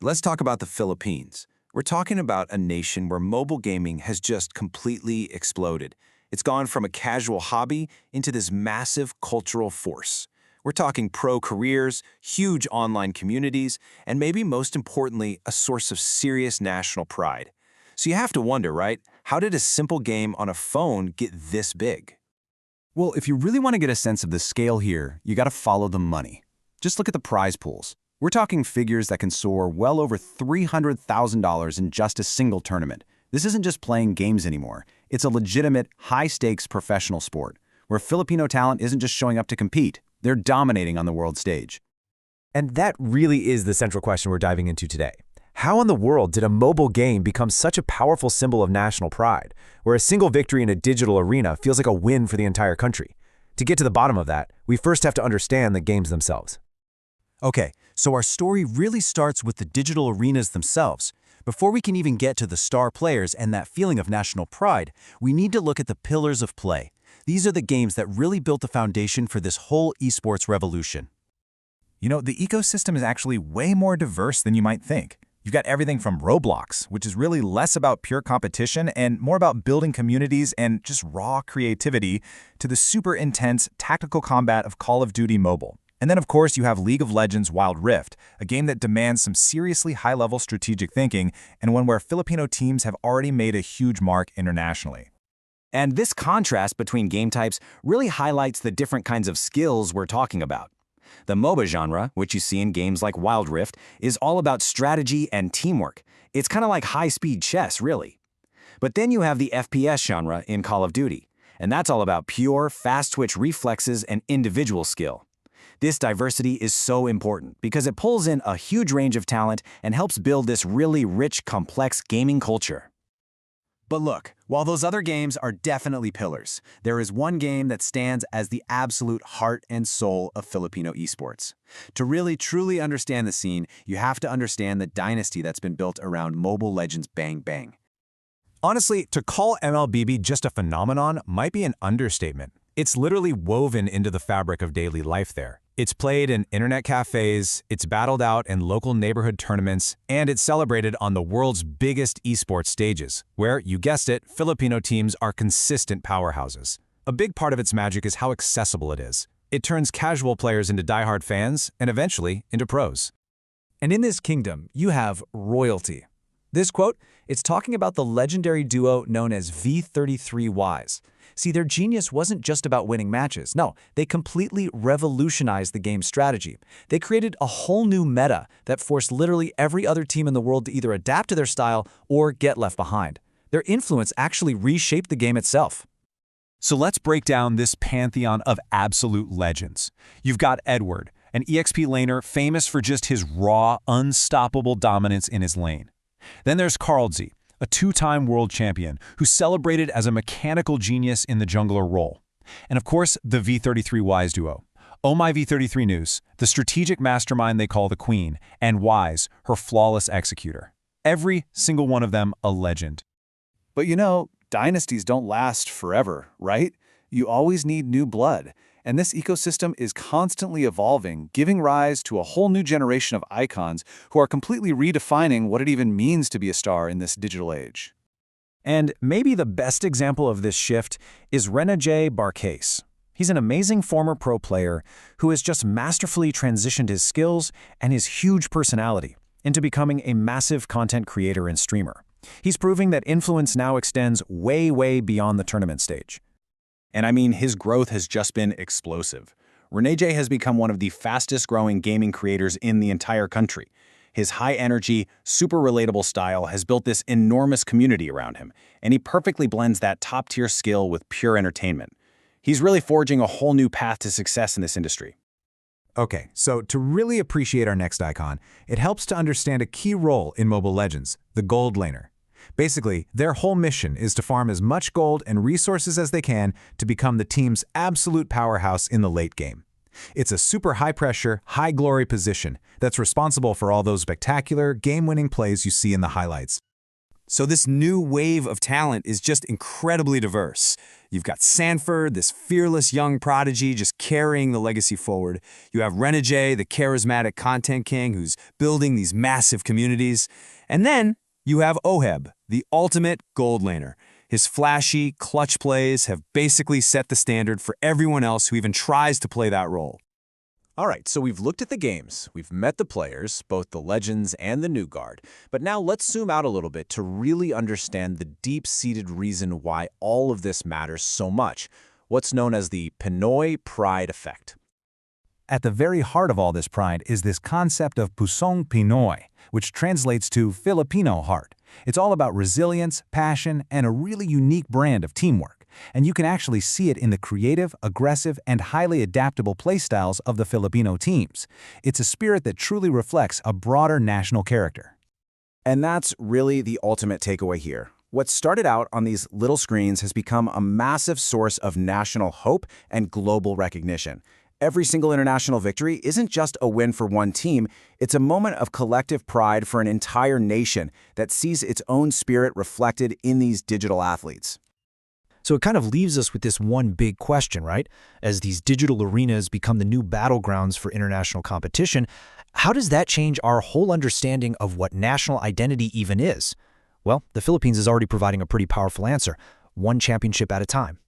Let's talk about the Philippines. We're talking about a nation where mobile gaming has just completely exploded. It's gone from a casual hobby into this massive cultural force. We're talking pro careers, huge online communities, and maybe most importantly, a source of serious national pride. So you have to wonder, right? How did a simple game on a phone get this big? Well, if you really want to get a sense of the scale here, you got to follow the money. Just look at the prize pools. We're talking figures that can soar well over $300,000 in just a single tournament. This isn't just playing games anymore. It's a legitimate, high-stakes professional sport, where Filipino talent isn't just showing up to compete. They're dominating on the world stage. And that really is the central question we're diving into today. How in the world did a mobile game become such a powerful symbol of national pride, where a single victory in a digital arena feels like a win for the entire country? To get to the bottom of that, we first have to understand the games themselves. Okay, so our story really starts with the digital arenas themselves. Before we can even get to the star players and that feeling of national pride, we need to look at the pillars of play. These are the games that really built the foundation for this whole esports revolution. You know, the ecosystem is actually way more diverse than you might think. You've got everything from Roblox, which is really less about pure competition and more about building communities and just raw creativity, to the super intense tactical combat of Call of Duty Mobile. And then, of course, you have League of Legends Wild Rift, a game that demands some seriously high-level strategic thinking and one where Filipino teams have already made a huge mark internationally. And this contrast between game types really highlights the different kinds of skills we're talking about. The MOBA genre, which you see in games like Wild Rift, is all about strategy and teamwork. It's kind of like high-speed chess, really. But then you have the FPS genre in Call of Duty, and that's all about pure, fast-twitch reflexes and individual skill. This diversity is so important because it pulls in a huge range of talent and helps build this really rich, complex gaming culture. But look, while those other games are definitely pillars, there is one game that stands as the absolute heart and soul of Filipino esports. To really truly understand the scene, you have to understand the dynasty that's been built around Mobile Legends Bang Bang. Honestly, to call MLBB just a phenomenon might be an understatement. It's literally woven into the fabric of daily life there. It's played in internet cafes, it's battled out in local neighborhood tournaments, and it's celebrated on the world's biggest esports stages, where, you guessed it, Filipino teams are consistent powerhouses. A big part of its magic is how accessible it is. It turns casual players into diehard fans, and eventually into pros. And in this kingdom, you have royalty. This quote, it's talking about the legendary duo known as V33 Wise. See, their genius wasn't just about winning matches. No, they completely revolutionized the game's strategy. They created a whole new meta that forced literally every other team in the world to either adapt to their style or get left behind. Their influence actually reshaped the game itself. So let's break down this pantheon of absolute legends. You've got Edward, an EXP laner famous for just his raw, unstoppable dominance in his lane. Then there's KarlTzy, a two-time world champion who's celebrated as a mechanical genius in the jungler role. And of course, the V33 Wise duo. OhMyV33NUS, the strategic mastermind they call the Queen, and Wise, her flawless executor. Every single one of them a legend. But you know, dynasties don't last forever, right? You always need new blood. And this ecosystem is constantly evolving, giving rise to a whole new generation of icons who are completely redefining what it even means to be a star in this digital age. And maybe the best example of this shift is Renejay. He's an amazing former pro player who has just masterfully transitioned his skills and his huge personality into becoming a massive content creator and streamer. He's proving that influence now extends way, way beyond the tournament stage. And I mean, his growth has just been explosive. Renejay has become one of the fastest-growing gaming creators in the entire country. His high-energy, super relatable style has built this enormous community around him, and he perfectly blends that top-tier skill with pure entertainment. He's really forging a whole new path to success in this industry. Okay, so to really appreciate our next icon, it helps to understand a key role in Mobile Legends, the gold laner. Basically, their whole mission is to farm as much gold and resources as they can to become the team's absolute powerhouse in the late game. It's a super high-pressure, high-glory position that's responsible for all those spectacular, game-winning plays you see in the highlights. So this new wave of talent is just incredibly diverse. You've got Sanford, this fearless young prodigy just carrying the legacy forward. You have Renejay, the charismatic content king who's building these massive communities. And then you have Oheb, the ultimate gold laner. His flashy, clutch plays have basically set the standard for everyone else who even tries to play that role. All right, so we've looked at the games, we've met the players, both the legends and the new guard, but now let's zoom out a little bit to really understand the deep-seated reason why all of this matters so much, what's known as the Pinoy pride effect. At the very heart of all this pride is this concept of Pusong Pinoy, which translates to Filipino heart. It's all about resilience, passion, and a really unique brand of teamwork. And you can actually see it in the creative, aggressive, and highly adaptable playstyles of the Filipino teams. It's a spirit that truly reflects a broader national character. And that's really the ultimate takeaway here. What started out on these little screens has become a massive source of national hope and global recognition. Every single international victory isn't just a win for one team, it's a moment of collective pride for an entire nation that sees its own spirit reflected in these digital athletes. So it kind of leaves us with this one big question, right? As these digital arenas become the new battlegrounds for international competition, how does that change our whole understanding of what national identity even is? Well, the Philippines is already providing a pretty powerful answer, one championship at a time.